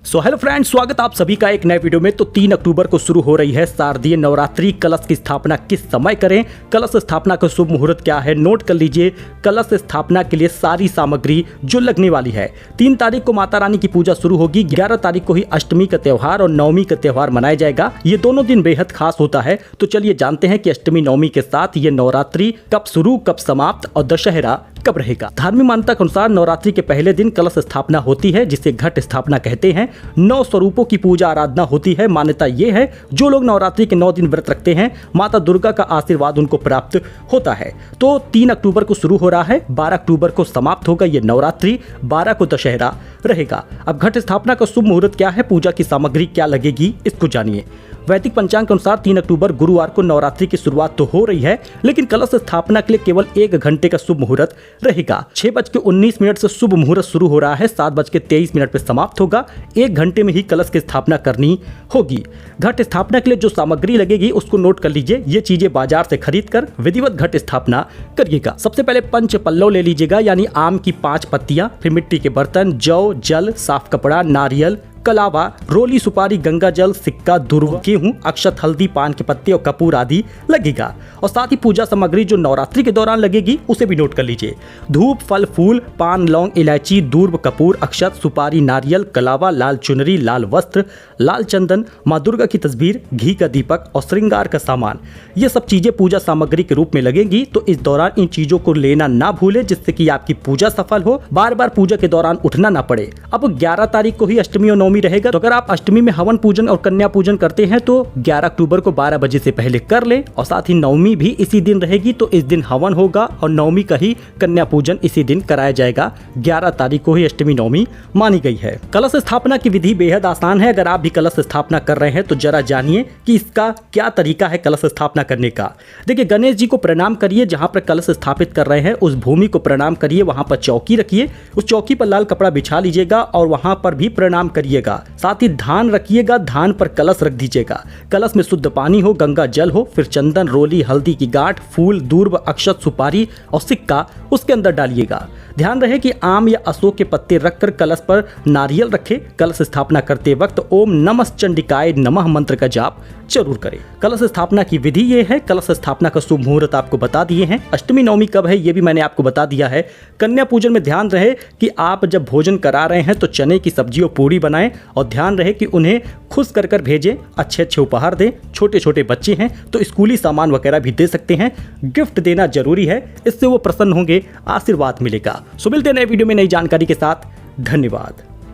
So hello friends, स्वागत आप सभी का एक नए वीडियो में। तो 3 अक्टूबर को शुरू हो रही है शारदीय नवरात्रि। कलश की स्थापना किस समय करें, कलश स्थापना का शुभ मुहूर्त क्या है, नोट कर लीजिए। कलश स्थापना के लिए सारी सामग्री जो लगने वाली है। 3 तारीख को माता रानी की पूजा शुरू होगी। 11 तारीख को ही अष्टमी का त्यौहार और नवमी का त्यौहार मनाया जाएगा। ये दोनों दिन बेहद खास होता है। तो चलिए जानते हैं कि अष्टमी नवमी के साथ ये नवरात्रि कब शुरू, कब समाप्त और दशहरा कब रहेगा। धार्मिक मान्यता के अनुसार नवरात्रि के पहले दिन कलश स्थापना होती है, जिसे घट स्थापना कहते हैं। 9 स्वरूपों की पूजा आराधना होती है। मान्यता ये है, जो लोग नवरात्रि के 9 दिन व्रत रखते हैं, माता दुर्गा का आशीर्वाद उनको प्राप्त होता है। तो 3 अक्टूबर को शुरू हो रहा है, 12 अक्टूबर को समाप्त होगा ये नवरात्रि, 12 को दशहरा रहेगा। अब घट स्थापना का शुभ मुहूर्त क्या है, पूजा की सामग्री क्या लगेगी, इसको जानिए। वैदिक पंचांग के अनुसार 3 अक्टूबर गुरुवार को नवरात्रि की शुरुआत तो हो रही है, लेकिन कलश स्थापना के लिए केवल 1 घंटे का शुभ मुहूर्त रहेगा। 6:19 से शुभ मुहूर्त शुरू हो रहा है, 7:23 पर समाप्त होगा। 1 घंटे में ही कलश की स्थापना करनी होगी। घट स्थापना के लिए जो सामग्री लगेगी उसको नोट कर लीजिए। ये चीजें बाजार से खरीद कर विधिवत घट स्थापना करिएगा। सबसे पहले पंच पल्लव ले लीजिएगा, यानी आम की 5 पत्तियां, फिर मिट्टी के बर्तन, जौ, जल, साफ कपड़ा, नारियल, कलावा, रोली, सुपारी, गंगा जल, सिक्का, दुर्व, गेहूं, अक्षत, हल्दी, पान के पत्ते और कपूर आदि लगेगा। और साथ ही पूजा सामग्री जो नवरात्रि के दौरान लगेगी उसे भी नोट कर लीजिए। धूप, फल, फूल, पान, लौंग, इलायची, दूर्व, कपूर, अक्षत, सुपारी, नारियल, कलावा, लाल चुनरी, लाल वस्त्र, लाल चंदन, माँ दुर्गा की तस्वीर, घी का दीपक और श्रृंगार का सामान, ये सब चीजें पूजा सामग्री के रूप में लगेंगी। तो इस दौरान इन चीजों को लेना ना भूले, जिससे कि आपकी पूजा सफल हो, बार बार पूजा के दौरान उठना ना पड़े। अब 11 तारीख को ही अष्टमी और नवमी रहेगा। तो अगर आप अष्टमी में हवन पूजन और कन्या पूजन करते हैं तो 11 अक्टूबर को 12 बजे से पहले कर लें। और साथ ही नवमी भी इसी दिन रहेगी, तो इस दिन हवन होगा और नवमी का ही कन्या पूजन इसी दिन कराया जाएगा। 11 तारीख को ही अष्टमी नवमी मानी गई है। कलश स्थापना की विधि बेहद आसान है। अगर आप भी कलश स्थापना कर रहे हैं तो जरा जानिए कि इसका क्या तरीका है कलश स्थापना करने का। देखिए, गणेश जी को प्रणाम करिए। जहां पर कलश स्थापित कर रहे हैं उस भूमि को प्रणाम करिए। वहां पर चौकी रखिए, उस चौकी पर लाल कपड़ा बिछा लीजिएगा और वहां पर भी प्रणाम करिएगा। साथ ही धान रखिएगा, धान पर कलश रख दीजिएगा। कलश में शुद्ध पानी हो, गंगा जल हो, फिर चंदन, रोली, हल्दी की गांठ, फूल, दूर्व, अक्षत, सुपारी और सिक्का उसके अंदर डालिएगा। ध्यान रहे कि आम या अशोक के पत्ते रखकर कलश पर नारियल रखें। कलश स्थापना करते वक्त ओम नमः चंडिकाय नमः मंत्र का जाप जरूर करें। कलश स्थापना की विधि ये है। कलश स्थापना का शुभ मुहूर्त आपको बता दिए हैं। अष्टमी नवमी कब है ये भी मैंने आपको बता दिया है। कन्या पूजन में ध्यान रहे कि आप जब भोजन करा रहे हैं तो चने की सब्जी और पूरी बनाएं और ध्यान रहे कि उन्हें खुश कर भेजें, अच्छे अच्छे उपहार दें। छोटे छोटे बच्चे हैं तो स्कूली सामान वगैरह भी दे सकते हैं। गिफ्ट देना जरूरी है, इससे वो प्रसन्न होंगे, आशीर्वाद मिलेगा। सो मिलते हैं नए वीडियो में नई जानकारी के साथ। धन्यवाद।